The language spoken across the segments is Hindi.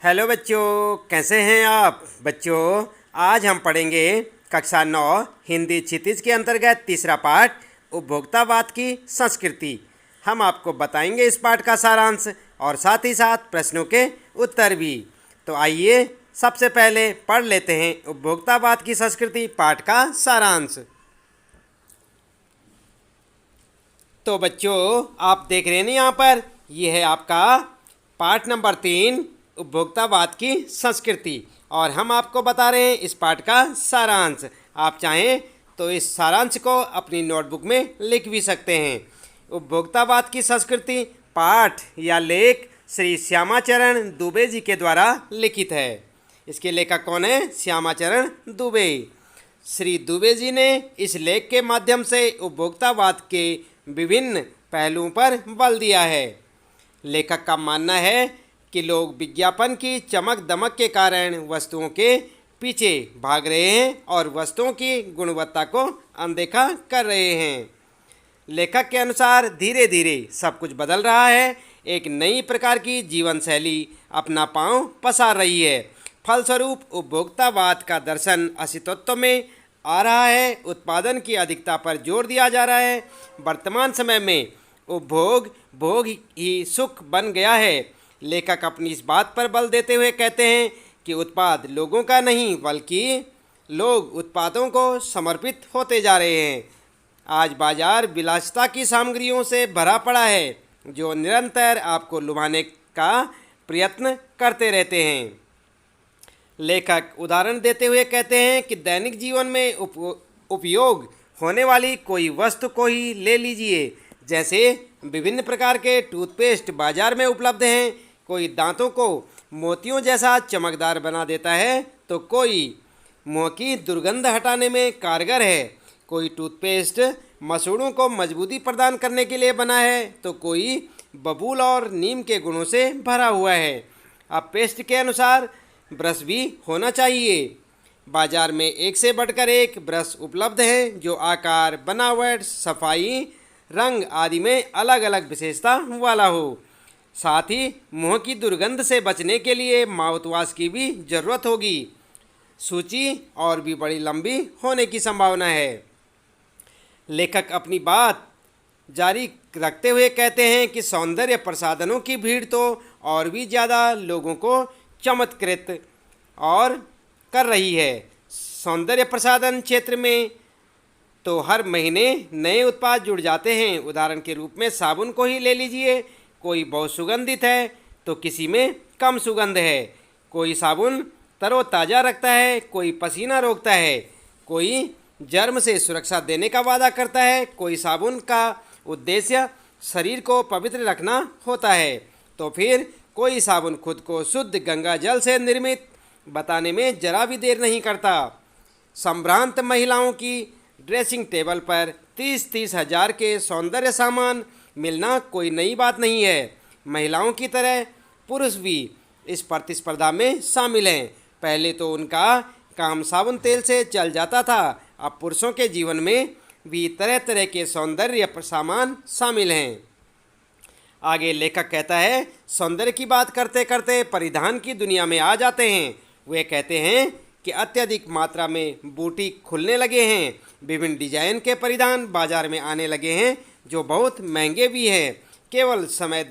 हेलो बच्चों, कैसे हैं आप बच्चों। आज हम पढ़ेंगे कक्षा 9 हिंदी क्षितिज के अंतर्गत तीसरा पाठ उपभोक्तावाद की संस्कृति। हम आपको बताएंगे इस पाठ का सारांश और साथ ही साथ प्रश्नों के उत्तर भी। तो आइए सबसे पहले पढ़ लेते हैं उपभोक्तावाद की संस्कृति पाठ का सारांश। तो बच्चों, आप देख रहे हैं ना, यहाँ पर ये है आपका पाठ नंबर 3 उपभोक्तावाद की संस्कृति और हम आपको बता रहे हैं इस पाठ का सारांश। आप चाहें तो इस सारांश को अपनी नोटबुक में लिख भी सकते हैं। उपभोक्तावाद की संस्कृति पाठ या लेख श्री श्यामाचरण दुबे जी के द्वारा लिखित है। इसके लेखक कौन है? श्यामाचरण दुबे। श्री दुबे जी ने इस लेख के माध्यम से उपभोक्तावाद के विभिन्न पहलुओं पर बल दिया है। लेखक का मानना है कि लोग विज्ञापन की चमक दमक के कारण वस्तुओं के पीछे भाग रहे हैं और वस्तुओं की गुणवत्ता को अनदेखा कर रहे हैं। लेखक के अनुसार धीरे धीरे सब कुछ बदल रहा है। एक नई प्रकार की जीवन शैली अपना पांव पसार रही है। फलस्वरूप उपभोक्तावाद का दर्शन अस्तित्व में आ रहा है। उत्पादन की अधिकता पर जोर दिया जा रहा है। वर्तमान समय में उपभोग भोग ही सुख बन गया है। लेखक अपनी इस बात पर बल देते हुए कहते हैं कि उत्पाद लोगों का नहीं बल्कि लोग उत्पादों को समर्पित होते जा रहे हैं। आज बाजार विलासिता की सामग्रियों से भरा पड़ा है जो निरंतर आपको लुभाने का प्रयत्न करते रहते हैं। लेखक उदाहरण देते हुए कहते हैं कि दैनिक जीवन में उपयोग होने वाली कोई वस्तु को ही ले लीजिए। जैसे विभिन्न प्रकार के टूथपेस्ट बाजार में उपलब्ध हैं। कोई दांतों को मोतियों जैसा चमकदार बना देता है तो कोई मुंह की दुर्गंध हटाने में कारगर है। कोई टूथपेस्ट मसूड़ों को मजबूती प्रदान करने के लिए बना है तो कोई बबूल और नीम के गुणों से भरा हुआ है। अब पेस्ट के अनुसार ब्रश भी होना चाहिए। बाजार में एक से बढ़कर एक ब्रश उपलब्ध हैं जो आकार, बनावट, सफाई, रंग आदि में अलग अलग विशेषता वाला हो। साथ ही मुंह की दुर्गंध से बचने के लिए माउथवॉश की भी जरूरत होगी। सूची और भी बड़ी लंबी होने की संभावना है। लेखक अपनी बात जारी रखते हुए कहते हैं कि सौंदर्य प्रसाधनों की भीड़ तो और भी ज़्यादा लोगों को चमत्कृत और कर रही है। सौंदर्य प्रसाधन क्षेत्र में तो हर महीने नए उत्पाद जुड़ जाते हैं। उदाहरण के रूप में साबुन को ही ले लीजिए। कोई बहुत सुगंधित है तो किसी में कम सुगंध है। कोई साबुन तरोताज़ा रखता है, कोई पसीना रोकता है, कोई जर्म से सुरक्षा देने का वादा करता है। कोई साबुन का उद्देश्य शरीर को पवित्र रखना होता है तो फिर कोई साबुन खुद को शुद्ध गंगा जल से निर्मित बताने में जरा भी देर नहीं करता। संभ्रांत महिलाओं की ड्रेसिंग टेबल पर 30-30 हज़ार के सौंदर्य सामान मिलना कोई नई बात नहीं है। महिलाओं की तरह पुरुष भी इस प्रतिस्पर्धा में शामिल हैं। पहले तो उनका काम साबुन तेल से चल जाता था, अब पुरुषों के जीवन में भी तरह तरह के सौंदर्य सामान शामिल हैं। आगे लेखक कहता है, सौंदर्य की बात करते करते परिधान की दुनिया में आ जाते हैं। वे कहते हैं कि अत्यधिक मात्रा में बुटीक खुलने लगे हैं। विभिन्न डिजाइन के परिधान बाजार में आने लगे हैं जो बहुत महंगे भी हैं। केवल समय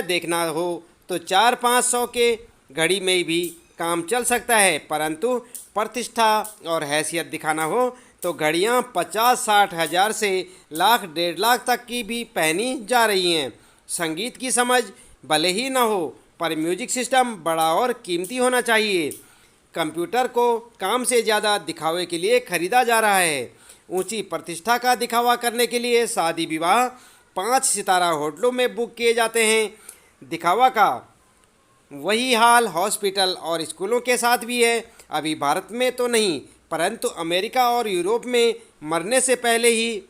देखना हो तो 400-500 के घड़ी में भी काम चल सकता है, परंतु प्रतिष्ठा और हैसियत दिखाना हो तो घड़ियां 50-60 हज़ार से लाख 1.5 लाख तक की भी पहनी जा रही हैं। संगीत की समझ भले ही न हो पर म्यूजिक सिस्टम बड़ा और कीमती होना चाहिए। कंप्यूटर को काम से ज़्यादा दिखावे के लिए खरीदा जा रहा है। ऊंची प्रतिष्ठा का दिखावा करने के लिए शादी विवाह 5 सितारा होटलों में बुक किए जाते हैं। दिखावा का वही हाल हॉस्पिटल और स्कूलों के साथ भी है। अभी भारत में तो नहीं परंतु अमेरिका और यूरोप में मरने से पहले ही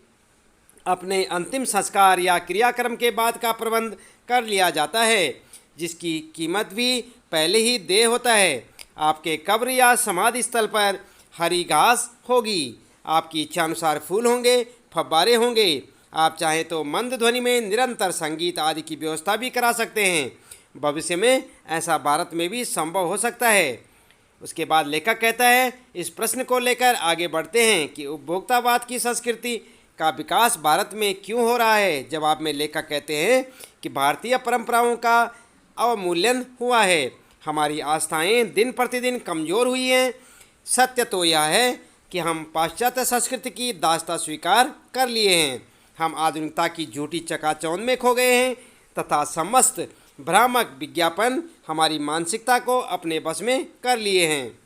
अपने अंतिम संस्कार या क्रियाक्रम के बाद का प्रबंध कर लिया जाता है जिसकी कीमत भी पहले ही देय होता है। आपके कब्र या समाधि स्थल पर हरी घास होगी। आपकी इच्छा अनुसार फूल होंगे, फव्वारे होंगे। आप चाहें तो मंद ध्वनि में निरंतर संगीत आदि की व्यवस्था भी करा सकते हैं। भविष्य में ऐसा भारत में भी संभव हो सकता है। उसके बाद लेखक कहता है, इस प्रश्न को लेकर आगे बढ़ते हैं कि उपभोक्तावाद की संस्कृति का विकास भारत में क्यों हो रहा है। जवाब में लेखक कहते हैं कि भारतीय परंपराओं का अवमूल्यन हुआ है, हमारी आस्थाएं दिन प्रतिदिन कमज़ोर हुई हैं। सत्य तो यह है कि हम पाश्चात्य संस्कृति की दास्तां स्वीकार कर लिए हैं। हम आधुनिकता की झूठी चकाचौंध में खो गए हैं तथा समस्त भ्रामक विज्ञापन हमारी मानसिकता को अपने बस में कर लिए हैं।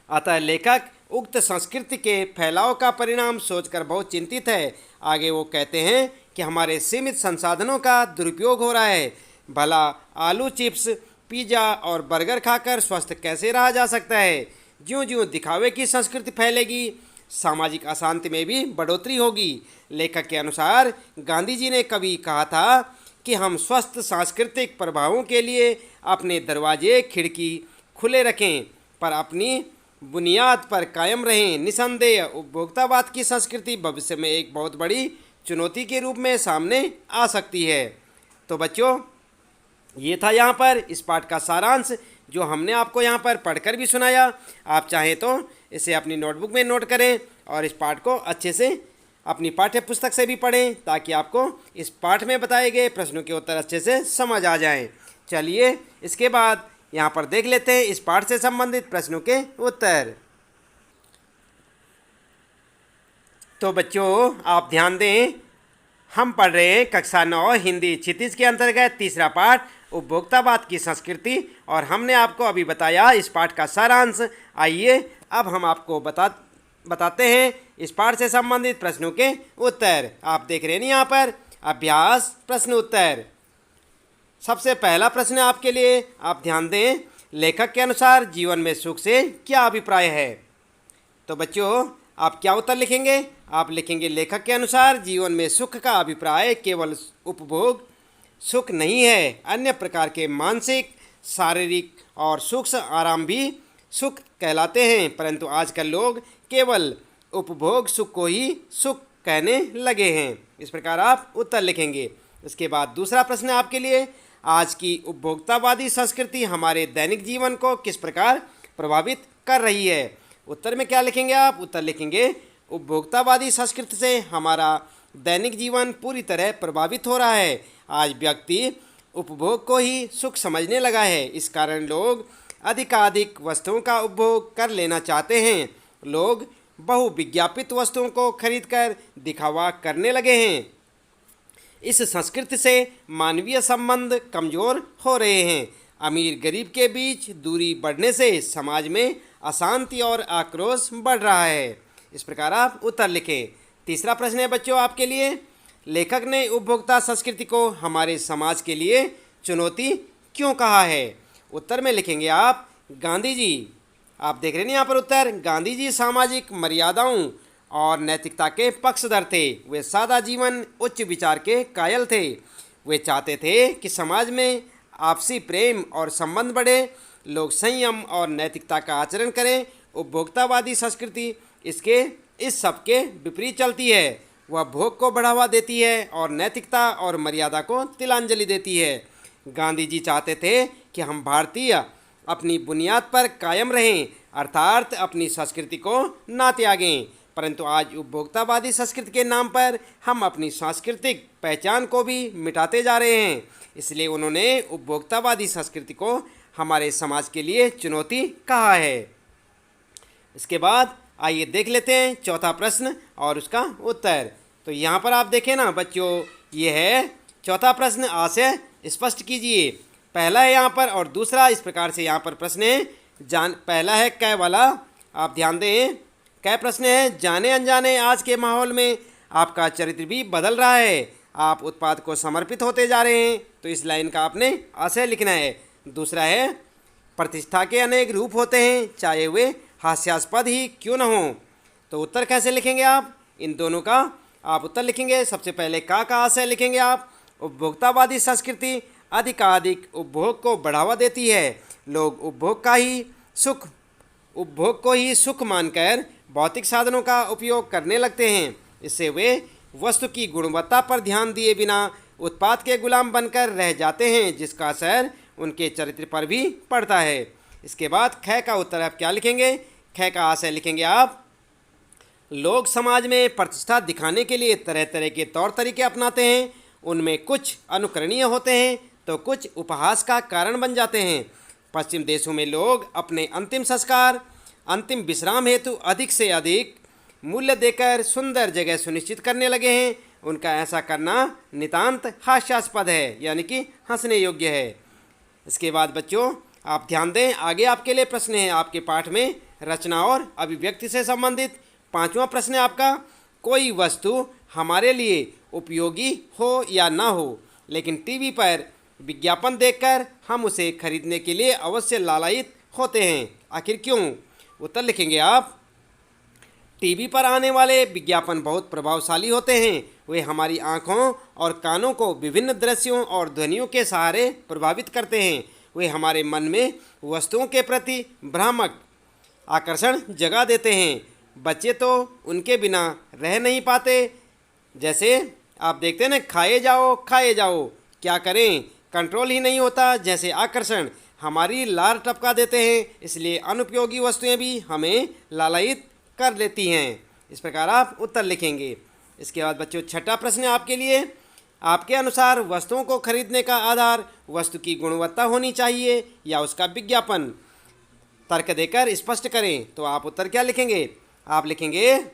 अतः लेखक उक्त संस्कृति के फैलाव का परिणाम सोचकर बहुत चिंतित है। आगे वो कहते हैं कि हमारे सीमित संसाधनों का दुरुपयोग हो रहा है। भला आलू चिप्स, पिज़्ज़ा और बर्गर खाकर स्वस्थ कैसे रहा जा सकता है। ज्यों ज्यों दिखावे की संस्कृति फैलेगी, सामाजिक अशांति में भी बढ़ोतरी होगी। लेखक के अनुसार गांधी जी ने कभी कहा था कि हम स्वस्थ सांस्कृतिक प्रभावों के लिए अपने दरवाजे खिड़की खुले रखें, पर अपनी बुनियाद पर कायम रहें। निसंदेह उपभोक्तावाद की संस्कृति भविष्य में एक बहुत बड़ी चुनौती के रूप में सामने आ सकती है। तो बच्चों, ये था यहाँ पर इस पाठ का सारांश जो हमने आपको यहाँ पर पढ़कर भी सुनाया। आप चाहें तो इसे अपनी नोटबुक में नोट करें और इस पाठ को अच्छे से अपनी पाठ्य पुस्तक से भी पढ़ें ताकि आपको इस पाठ में बताए गए प्रश्नों के उत्तर अच्छे से समझ आ जाएं। चलिए इसके बाद यहाँ पर देख लेते हैं इस पाठ से संबंधित प्रश्नों के उत्तर। तो बच्चों आप ध्यान दें, हम पढ़ रहे हैं कक्षा 9 हिंदी क्षितिज के अंतर्गत तीसरा पाठ उपभोक्तावाद की संस्कृति और हमने आपको अभी बताया इस पाठ का सारांश। आइए अब हम आपको बताते हैं इस पाठ से संबंधित प्रश्नों के उत्तर। आप देख रहे हैं यहाँ पर अभ्यास प्रश्न उत्तर। सबसे पहला प्रश्न आपके लिए, आप ध्यान दें, लेखक के अनुसार जीवन में सुख से क्या अभिप्राय है। तो बच्चों आप क्या उत्तर लिखेंगे। आप लिखेंगे लेखक के अनुसार जीवन में सुख का अभिप्राय केवल उपभोग सुख नहीं है, अन्य प्रकार के मानसिक, शारीरिक और सूक्ष्म आराम भी सुख कहलाते हैं, परंतु आजकल लोग केवल उपभोग सुख को ही सुख कहने लगे हैं। इस प्रकार आप उत्तर लिखेंगे। इसके बाद दूसरा प्रश्न आपके लिए, आज की उपभोक्तावादी संस्कृति हमारे दैनिक जीवन को किस प्रकार प्रभावित कर रही है। उत्तर में क्या लिखेंगे आप। उत्तर लिखेंगे उपभोक्तावादी संस्कृति से हमारा दैनिक जीवन पूरी तरह प्रभावित हो रहा है। आज व्यक्ति उपभोग को ही सुख समझने लगा है, इस कारण लोग अधिकाधिक वस्तुओं का उपभोग कर लेना चाहते हैं। लोग बहुविज्ञापित वस्तुओं को खरीदकर दिखावा करने लगे हैं। इस संस्कृति से मानवीय संबंध कमज़ोर हो रहे हैं। अमीर गरीब के बीच दूरी बढ़ने से समाज में अशांति और आक्रोश बढ़ रहा है। इस प्रकार आप उत्तर लिखें। तीसरा प्रश्न है बच्चों आपके लिए, लेखक ने उपभोक्ता संस्कृति को हमारे समाज के लिए चुनौती क्यों कहा है। उत्तर में लिखेंगे आप गांधी जी। आप देख रहे हैं यहाँ पर उत्तर, गांधी जी सामाजिक मर्यादाओं और नैतिकता के पक्षधर थे। वे सादा जीवन उच्च विचार के कायल थे। वे चाहते थे कि समाज में आपसी प्रेम और संबंध बढ़े, लोग संयम और नैतिकता का आचरण करें। उपभोक्तावादी संस्कृति इस सब के विपरीत चलती है। वह भोग को बढ़ावा देती है और नैतिकता और मर्यादा को तिलांजलि देती है। गांधी जी चाहते थे कि हम भारतीय अपनी बुनियाद पर कायम रहें, अर्थात अपनी संस्कृति को ना त्यागें, परंतु आज उपभोक्तावादी संस्कृति के नाम पर हम अपनी सांस्कृतिक पहचान को भी मिटाते जा रहे हैं। इसलिए उन्होंने उपभोक्तावादी संस्कृति को हमारे समाज के लिए चुनौती कहा है। इसके बाद आइए देख लेते हैं चौथा प्रश्न और उसका उत्तर। तो यहाँ पर आप देखें ना बच्चों, ये है चौथा प्रश्न। आशय स्पष्ट कीजिए। पहला है यहाँ पर और दूसरा इस प्रकार से यहाँ पर प्रश्न है। पहला है कै वाला, आप ध्यान दें। कै प्रश्न है, जाने अनजाने आज के माहौल में आपका चरित्र भी बदल रहा है, आप उत्पाद को समर्पित होते जा रहे हैं। तो इस लाइन का आपने आशय लिखना है। दूसरा है, प्रतिष्ठा के अनेक रूप होते हैं, चाहे वे हास्यास्पद ही क्यों न हो। तो उत्तर कैसे लिखेंगे आप। इन दोनों का आप उत्तर लिखेंगे। सबसे पहले का आशय लिखेंगे आप। उपभोक्तावादी संस्कृति अधिकाधिक उपभोग को बढ़ावा देती है। लोग उपभोग को ही सुख मानकर भौतिक साधनों का उपयोग करने लगते हैं। इससे वे वस्तु की गुणवत्ता पर ध्यान दिए बिना उत्पाद के गुलाम बनकर रह जाते हैं, जिसका असर उनके चरित्र पर भी पड़ता है। इसके बाद ख का उत्तर आप क्या लिखेंगे? ख का आशय लिखेंगे आप, लोग समाज में प्रतिष्ठा दिखाने के लिए तरह तरह के तौर तरीके अपनाते हैं। उनमें कुछ अनुकरणीय होते हैं तो कुछ उपहास का कारण बन जाते हैं। पश्चिम देशों में लोग अपने अंतिम संस्कार, अंतिम विश्राम हेतु अधिक से अधिक मूल्य देकर सुंदर जगह सुनिश्चित करने लगे हैं। उनका ऐसा करना नितांत हास्यास्पद है, यानी कि हंसने योग्य है। इसके बाद बच्चों आप ध्यान दें, आगे आपके लिए प्रश्न है आपके पाठ में रचना और अभिव्यक्ति से संबंधित। 5वां प्रश्न है आपका, कोई वस्तु हमारे लिए उपयोगी हो या ना हो, लेकिन टीवी पर विज्ञापन देखकर हम उसे खरीदने के लिए अवश्य लालायित होते हैं, आखिर क्यों? उत्तर लिखेंगे आप, टीवी पर आने वाले विज्ञापन बहुत प्रभावशाली होते हैं। वे हमारी आँखों और कानों को विभिन्न दृश्यों और ध्वनियों के सहारे प्रभावित करते हैं। वे हमारे मन में वस्तुओं के प्रति भ्रामक आकर्षण जगा देते हैं। बच्चे तो उनके बिना रह नहीं पाते। जैसे आप देखते हैं ना, खाए जाओ, क्या करें, कंट्रोल ही नहीं होता। जैसे आकर्षण हमारी लार टपका देते हैं, इसलिए अनुपयोगी वस्तुएं भी हमें लालायित कर लेती हैं। इस प्रकार आप उत्तर लिखेंगे। इसके बाद बच्चों 6ठा प्रश्न आपके लिए, आपके अनुसार वस्तुओं को खरीदने का आधार वस्तु की गुणवत्ता होनी चाहिए या उसका विज्ञापन? तर्क देकर स्पष्ट करें। तो आप उत्तर क्या लिखेंगे? आप लिखेंगे,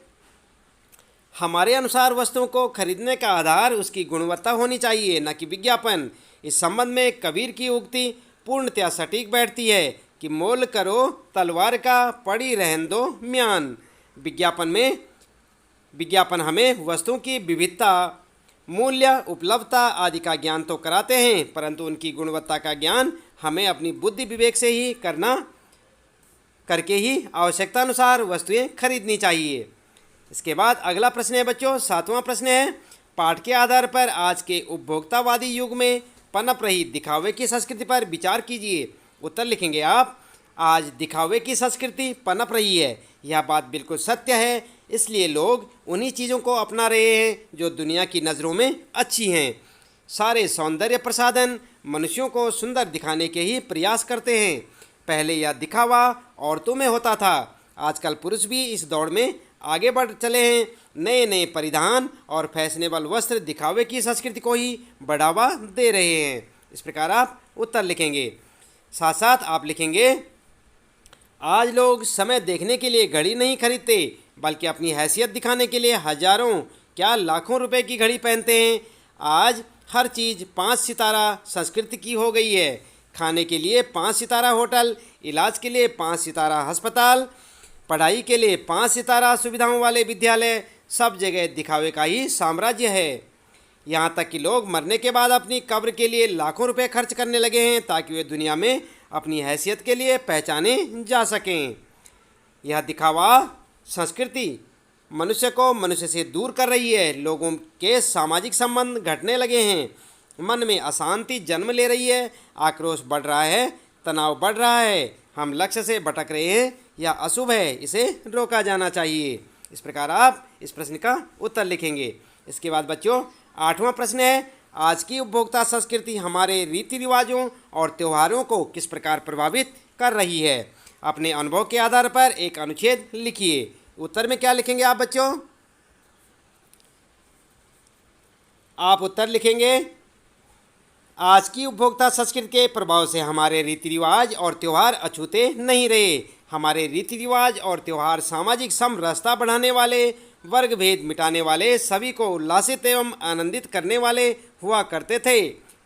हमारे अनुसार वस्तुओं को खरीदने का आधार उसकी गुणवत्ता होनी चाहिए, न कि विज्ञापन। इस संबंध में कबीर की उक्ति पूर्णतया सटीक बैठती है कि मोल करो तलवार का, पड़ी रहन दो म्यान। विज्ञापन हमें वस्तुओं की विविधता, मूल्य, उपलब्धता आदि का ज्ञान तो कराते हैं, परंतु उनकी गुणवत्ता का ज्ञान हमें अपनी बुद्धि विवेक से ही करके ही आवश्यकता अनुसार वस्तुएं खरीदनी चाहिए। इसके बाद अगला प्रश्न है बच्चों 7वां प्रश्न है, पाठ के आधार पर आज के उपभोक्तावादी युग में पनप रही दिखावे की संस्कृति पर विचार कीजिए। उत्तर लिखेंगे आप, आज दिखावे की संस्कृति पनप रही है। यह बात बिल्कुल सत्य है। इसलिए लोग उन्हीं चीज़ों को अपना रहे हैं जो दुनिया की नज़रों में अच्छी हैं। सारे सौंदर्य प्रसाधन मनुष्यों को सुंदर दिखाने के ही प्रयास करते हैं। पहले यह दिखावा औरतों में होता था, आजकल पुरुष भी इस दौड़ में आगे बढ़ चले हैं। नए नए परिधान और फैशनेबल वस्त्र दिखावे की संस्कृति को ही बढ़ावा दे रहे हैं। इस प्रकार आप उत्तर लिखेंगे। साथ साथ आप लिखेंगे, आज लोग समय देखने के लिए घड़ी नहीं खरीदते, बल्कि अपनी हैसियत दिखाने के लिए हजारों क्या लाखों रुपए की घड़ी पहनते हैं। आज हर चीज़ 5 सितारा संस्कृति की हो गई है। खाने के लिए 5 सितारा होटल, इलाज के लिए 5 सितारा अस्पताल, पढ़ाई के लिए 5 सितारा सुविधाओं वाले विद्यालय, सब जगह दिखावे का ही साम्राज्य है। यहाँ तक कि लोग मरने के बाद अपनी कब्र के लिए लाखों रुपए खर्च करने लगे हैं, ताकि वे दुनिया में अपनी हैसियत के लिए पहचाने जा सकें। यह दिखावा संस्कृति मनुष्य को मनुष्य से दूर कर रही है। लोगों के सामाजिक संबंध घटने लगे हैं, मन में अशांति जन्म ले रही है, आक्रोश बढ़ रहा है, तनाव बढ़ रहा है, हम लक्ष्य से भटक रहे हैं, यह अशुभ है, इसे रोका जाना चाहिए। इस प्रकार आप इस प्रश्न का उत्तर लिखेंगे। इसके बाद बच्चों 8वां प्रश्न है, आज की उपभोक्ता संस्कृति हमारे रीति रिवाजों और त्योहारों को किस प्रकार प्रभावित कर रही है? अपने अनुभव के आधार पर एक अनुच्छेद लिखिए। उत्तर में क्या लिखेंगे आप बच्चों? आप उत्तर लिखेंगे, आज की उपभोक्ता संस्कृति के प्रभाव से हमारे रीति रिवाज और त्यौहार अछूते नहीं रहे। हमारे रीति रिवाज और त्यौहार सामाजिक समरसता बढ़ाने वाले, वर्ग भेद मिटाने वाले, सभी को उल्लासित एवं आनंदित करने वाले हुआ करते थे,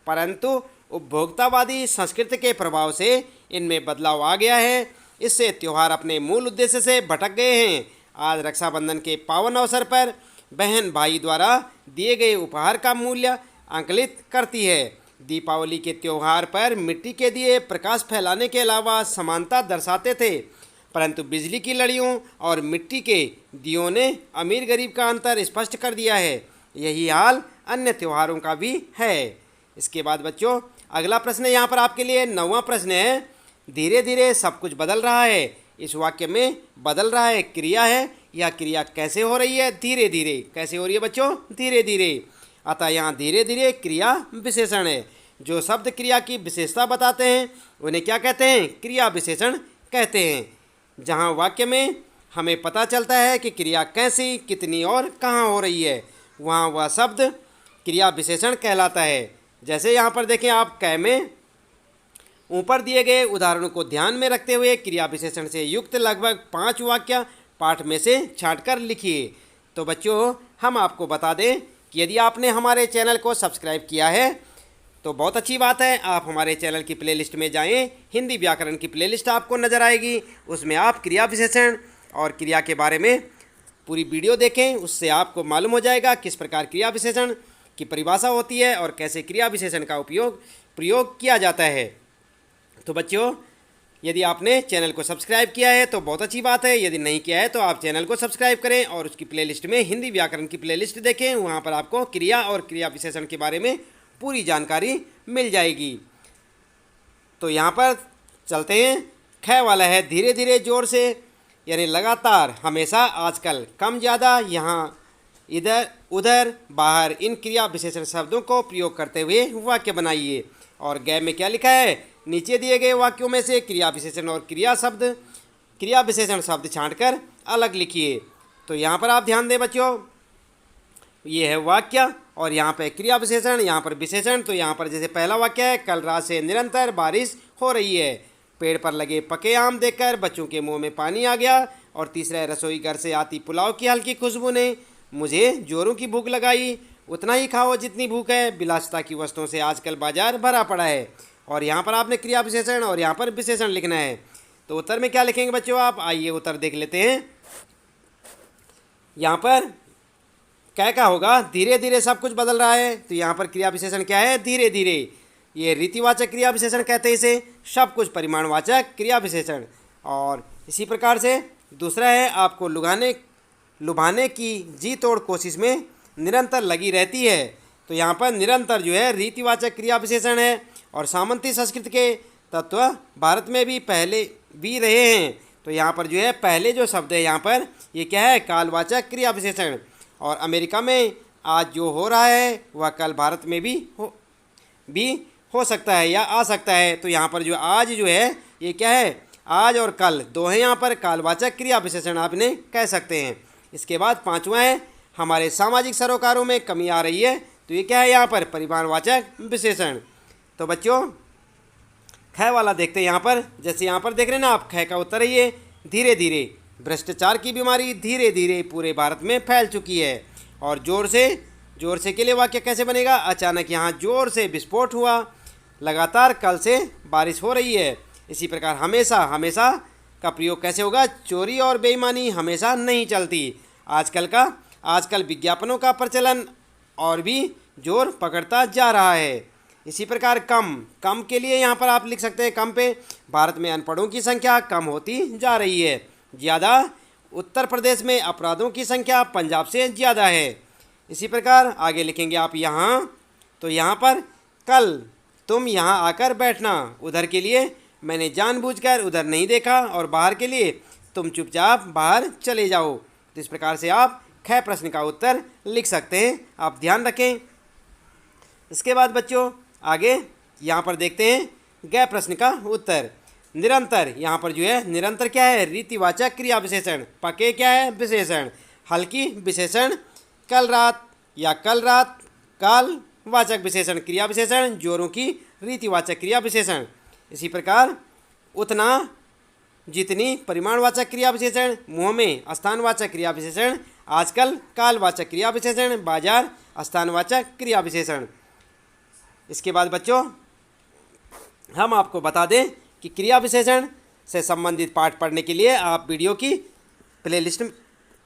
परंतु उपभोक्तावादी संस्कृति के प्रभाव से इनमें बदलाव आ गया है। इससे त्यौहार अपने मूल उद्देश्य से भटक गए हैं। आज रक्षाबंधन के पावन अवसर पर बहन भाई द्वारा दिए गए उपहार का मूल्य आंकलित करती है। दीपावली के त्यौहार पर मिट्टी के दिए प्रकाश फैलाने के अलावा समानता दर्शाते थे, परंतु बिजली की लड़ियों और मिट्टी के दियों ने अमीर गरीब का अंतर स्पष्ट कर दिया है। यही हाल अन्य त्योहारों का भी है। इसके बाद बच्चों अगला प्रश्न यहाँ पर आपके लिए 9वां प्रश्न है, धीरे धीरे सब कुछ बदल रहा है। इस वाक्य में बदल रहा है क्रिया है, यह क्रिया कैसे हो रही है? धीरे धीरे। कैसे हो रही है बच्चों? धीरे धीरे। अतः यहाँ धीरे धीरे क्रिया विशेषण है। जो शब्द क्रिया की विशेषता बताते हैं उन्हें क्या कहते हैं? क्रिया विशेषण कहते हैं। जहाँ वाक्य में हमें पता चलता है कि क्रिया कैसी, कितनी और कहाँ हो रही है, वहाँ वह शब्द क्रिया विशेषण कहलाता है। जैसे यहाँ पर देखें आप कै में ऊपर दिए गए उदाहरणों को ध्यान में रखते हुए क्रिया विशेषण से युक्त लगभग 5 वाक्य पाठ में से छांटकर लिखिए। तो बच्चों हम आपको बता दें कि यदि आपने हमारे चैनल को सब्सक्राइब किया है तो बहुत अच्छी बात है। आप हमारे चैनल की प्लेलिस्ट में जाएं, हिंदी व्याकरण की प्लेलिस्ट आपको नज़र आएगी। उसमें आप क्रिया विशेषण और क्रिया के बारे में पूरी वीडियो देखें, उससे आपको मालूम हो जाएगा किस प्रकार क्रिया विशेषण की परिभाषा होती है और कैसे क्रिया विशेषण का प्रयोग किया जाता है। तो बच्चों यदि आपने चैनल को सब्सक्राइब किया है तो बहुत अच्छी बात है, यदि नहीं किया है तो आप चैनल को सब्सक्राइब करें और उसकी प्लेलिस्ट में हिंदी व्याकरण की प्लेलिस्ट देखें। वहाँ पर आपको क्रिया और क्रिया विशेषण के बारे में पूरी जानकारी मिल जाएगी। तो यहाँ पर चलते हैं। ख वाला है धीरे धीरे, जोर से, यानी लगातार, हमेशा, आजकल, कम ज़्यादा, यहाँ, इधर, उधर, बाहर, इन क्रिया विशेषण शब्दों को प्रयोग करते हुए वाक्य बनाइए। और गै में क्या लिखा है? नीचे दिए गए वाक्यों में से क्रिया विशेषण और क्रिया विशेषण शब्द छांटकर अलग लिखिए। तो यहाँ पर आप ध्यान दें बच्चों, ये है वाक्य और यहाँ पे क्रिया विशेषण, यहाँ पर विशेषण। तो यहाँ पर जैसे पहला वाक्य है, कल रात से निरंतर बारिश हो रही है। पेड़ पर लगे पके आम देखकर बच्चों के मुंह में पानी आ गया। और तीसरा है, रसोई घर से आती पुलाव की हल्की खुशबू ने मुझे जोरों की भूख लगाई। उतना ही खाओ जितनी भूख है, विलासिता की वस्तुओं से आजकल बाजार भरा पड़ा है। और यहाँ पर आपने क्रिया विशेषण और यहाँ पर विशेषण लिखना है। तो उत्तर में क्या लिखेंगे बच्चों आप? आइए उत्तर देख लेते हैं। यहाँ पर क्या होगा? धीरे धीरे सब कुछ बदल रहा है। तो यहाँ पर क्रिया विशेषण क्या है? धीरे धीरे। ये रीतिवाचक क्रिया विशेषण कहते हैं इसे, सब कुछ परिमाणवाचक क्रिया विशेषण। और इसी प्रकार से दूसरा है, आपको लुभाने की जी तोड़ कोशिश में निरंतर लगी रहती है। तो यहाँ पर निरंतर जो है रीतिवाचक क्रिया विशेषण है। और सामंती संस्कृति के तत्व भारत में भी पहले भी रहे हैं। तो यहाँ पर जो है पहले जो शब्द है यहाँ पर ये क्या है? कालवाचक क्रिया विशेषण। और अमेरिका में आज जो हो रहा है वह कल भारत में भी हो सकता है या आ सकता है। तो यहाँ पर जो आज जो है ये क्या है? आज और कल दो हैं यहाँ पर कालवाचक क्रिया विशेषण आपने कह सकते हैं। इसके बाद पांचवा है, हमारे सामाजिक सरोकारों में कमी आ रही है। तो ये क्या है? यहाँ पर परिमाणवाचक विशेषण। तो बच्चों ख वाला देखते हैं यहाँ पर। जैसे यहाँ पर देख रहे हैं ना आप, ख का उत्तर है ये धीरे धीरे। भ्रष्टाचार की बीमारी धीरे धीरे पूरे भारत में फैल चुकी है। और जोर से के लिए वाक्य कैसे बनेगा? अचानक यहाँ जोर से विस्फोट हुआ। लगातार कल से बारिश हो रही है। इसी प्रकार हमेशा का प्रयोग कैसे होगा? चोरी और बेईमानी हमेशा नहीं चलती। आजकल विज्ञापनों का प्रचलन और भी जोर पकड़ता जा रहा है। इसी प्रकार कम के लिए यहाँ पर आप लिख सकते हैं कम पे, भारत में अनपढ़ों की संख्या कम होती जा रही है। ज़्यादा, उत्तर प्रदेश में अपराधों की संख्या पंजाब से ज़्यादा है। इसी प्रकार आगे लिखेंगे आप यहाँ। तो यहाँ पर कल तुम यहाँ आकर बैठना, उधर के लिए मैंने जानबूझकर उधर नहीं देखा, और बाहर के लिए तुम चुपचाप बाहर चले जाओ। तो इस प्रकार से आप ख प्रश्न का उत्तर लिख सकते हैं, आप ध्यान रखें। इसके बाद बच्चों आगे यहाँ पर देखते हैं गै प्रश्न का उत्तर। निरंतर, यहाँ पर जो है निरंतर क्या है? रीतिवाचक क्रिया विशेषण। पके क्या है? विशेषण। हल्की विशेषण। कल रात या कल रात काल वाचक विशेषण क्रिया विशेषण। जोरों की रीतिवाचक क्रिया विशेषण। इसी प्रकार उतना, जितनी परिमाणवाचक क्रिया विशेषण। मुँह में स्थानवाचक क्रिया विशेषण। आजकल कालवाचक क्रिया विशेषण। बाजार स्थानवाचक क्रिया विशेषण। इसके बाद बच्चों हम आपको बता दें कि क्रिया विशेषण से संबंधित पाठ पढ़ने के लिए आप वीडियो की प्लेलिस्ट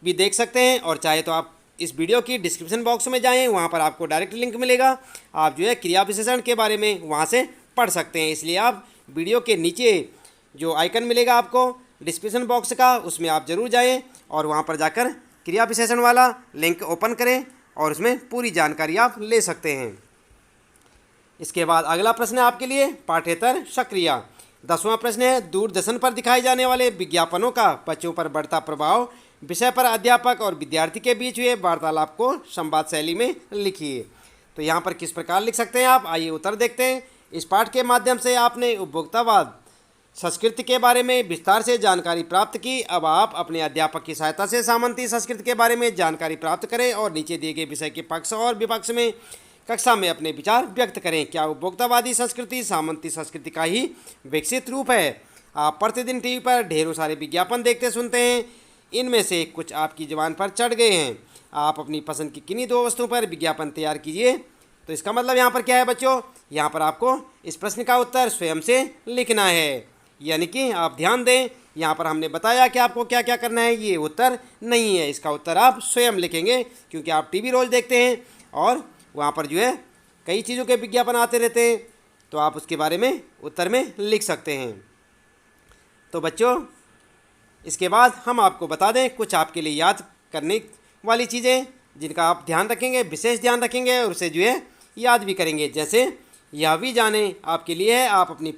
भी देख सकते हैं, और चाहे तो आप इस वीडियो की डिस्क्रिप्शन बॉक्स में जाएं, वहां पर आपको डायरेक्ट लिंक मिलेगा। आप जो है क्रिया विशेषण के बारे में वहां से पढ़ सकते हैं। इसलिए आप वीडियो के नीचे जो आइकन मिलेगा आपको डिस्क्रिप्शन बॉक्स का, उसमें आप ज़रूर जाएँ और वहाँ पर जाकर क्रिया विशेषण वाला लिंक ओपन करें और उसमें पूरी जानकारी आप ले सकते हैं। इसके बाद अगला प्रश्न है आपके लिए पाठ्येतर सक्रिया। 10वां प्रश्न है, दूरदर्शन पर दिखाए जाने वाले विज्ञापनों का बच्चों पर बढ़ता प्रभाव विषय पर अध्यापक और विद्यार्थी के बीच हुए वार्तालाप को संवाद शैली में लिखिए। तो यहाँ पर किस प्रकार लिख सकते हैं आप, आइए उत्तर देखते हैं। इस पाठ के माध्यम से आपने उपभोक्तावाद संस्कृति के बारे में विस्तार से जानकारी प्राप्त की। अब आप अपने अध्यापक की सहायता से सामंती संस्कृति के बारे में जानकारी प्राप्त करें और नीचे दिए गए विषय के पक्ष और विपक्ष में कक्षा में अपने विचार व्यक्त करें। क्या उपभोक्तावादी संस्कृति सामंती संस्कृति का ही विकसित रूप है? आप प्रतिदिन टीवी पर ढेरों सारे विज्ञापन देखते सुनते हैं, इनमें से कुछ आपकी जुबान पर चढ़ गए हैं। आप अपनी पसंद की किन्हीं दो वस्तुओं पर विज्ञापन तैयार कीजिए। तो इसका मतलब यहाँ पर क्या है बच्चों, यहाँ पर आपको इस प्रश्न का उत्तर स्वयं से लिखना है। यानी कि आप ध्यान दें, यहाँ पर हमने बताया कि आपको क्या क्या करना है, ये उत्तर नहीं है, इसका उत्तर आप स्वयं लिखेंगे, क्योंकि आप टीवी रोज देखते हैं और वहाँ पर जो है कई चीज़ों के विज्ञापन आते रहते हैं, तो आप उसके बारे में उत्तर में लिख सकते हैं। तो बच्चों, इसके बाद हम आपको बता दें कुछ आपके लिए याद करने वाली चीज़ें जिनका आप ध्यान रखेंगे, विशेष ध्यान रखेंगे और उसे जो है याद भी करेंगे। जैसे यह भी जाने आपके लिए है, आप अपनी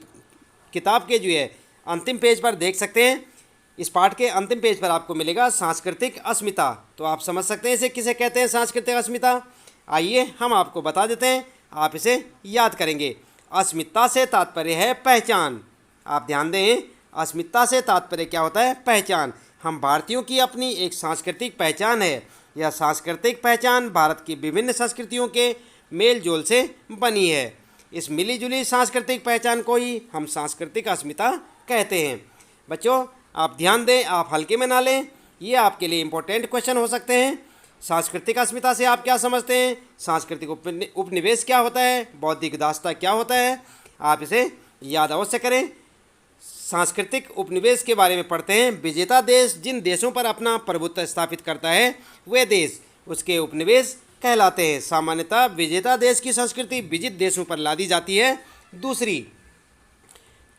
किताब के जो है अंतिम पेज पर देख सकते हैं। इस पाठ के अंतिम पेज पर आपको मिलेगा सांस्कृतिक अस्मिता। तो आप समझ सकते हैं इसे किसे कहते हैं, सांस्कृतिक अस्मिता। आइए हम आपको बता देते हैं, आप इसे याद करेंगे। अस्मिता से तात्पर्य है पहचान। आप ध्यान दें, अस्मिता से तात्पर्य क्या होता है, पहचान। हम भारतीयों की अपनी एक सांस्कृतिक पहचान है। यह सांस्कृतिक पहचान भारत की विभिन्न संस्कृतियों के मेल जोल से बनी है। इस मिलीजुली सांस्कृतिक पहचान को ही हम सांस्कृतिक अस्मिता कहते हैं। बच्चों, आप ध्यान दें, आप हल्के में ना लें, ये आपके लिए इम्पोर्टेंट क्वेश्चन हो सकते हैं। सांस्कृतिक अस्मिता से आप क्या समझते हैं, सांस्कृतिक उपनिवेश क्या होता है, बौद्धिक दास्ता क्या होता है, आप इसे याद अवश्य करें। सांस्कृतिक उपनिवेश के बारे में पढ़ते हैं। विजेता देश जिन देशों पर अपना प्रभुत्व स्थापित करता है वे देश उसके उपनिवेश कहलाते हैं। सामान्यतः विजेता देश की संस्कृति विजित देशों पर लादी जाती है। दूसरी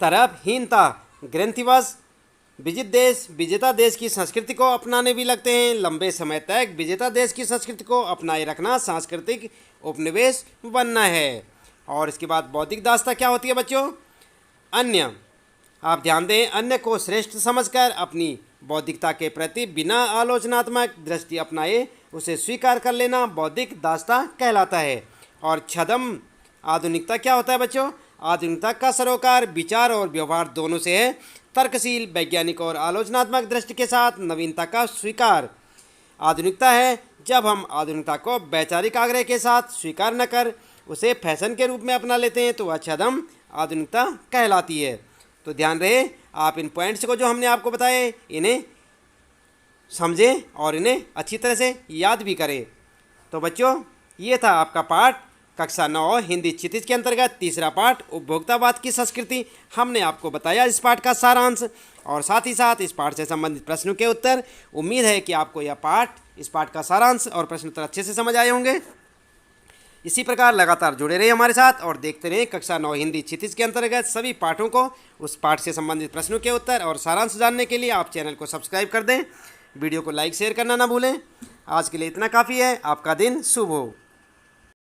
तरफ हीनता ग्रंथिवश विजित देश विजेता देश की संस्कृति को अपनाने भी लगते हैं। लंबे समय तक विजेता देश की संस्कृति को अपनाए रखना सांस्कृतिक उपनिवेश बनना है। और इसके बाद बौद्धिक दास्ता क्या होती है बच्चों, अन्य। आप ध्यान दें, अन्य को श्रेष्ठ समझकर अपनी बौद्धिकता के प्रति बिना आलोचनात्मक दृष्टि अपनाए उसे स्वीकार कर लेना बौद्धिक दास्ता कहलाता है। और छद्म आधुनिकता क्या होता है बच्चों, आधुनिकता का सरोकार विचार और व्यवहार दोनों से है। तर्कशील वैज्ञानिक और आलोचनात्मक दृष्टि के साथ नवीनता का स्वीकार आधुनिकता है। जब हम आधुनिकता को वैचारिक आग्रह के साथ स्वीकार न कर उसे फैशन के रूप में अपना लेते हैं तो वह छद्म आधुनिकता कहलाती है। तो ध्यान रहे, आप इन पॉइंट्स को जो हमने आपको बताए इन्हें समझें और इन्हें अच्छी तरह से याद भी करें। तो बच्चों, ये था आपका पाठ कक्षा 9 हिंदी क्षितिज के अंतर्गत तीसरा पाठ उपभोक्तावाद की संस्कृति। हमने आपको बताया इस पाठ का सारांश और साथ ही साथ इस पाठ से संबंधित प्रश्नों के उत्तर। उम्मीद है कि आपको यह इस पाठ का सारांश और प्रश्न उत्तर अच्छे से समझ आए होंगे। इसी प्रकार लगातार जुड़े रहिए हमारे साथ और देखते रहें कक्षा 9 हिंदी क्षितिज के अंतर्गत सभी पाठों को। उस पाठ से संबंधित प्रश्नों के उत्तर और सारांश जानने के लिए आप चैनल को सब्सक्राइब कर दें, वीडियो को लाइक शेयर करना ना भूलें। आज के लिए इतना काफ़ी है। आपका दिन शुभ हो।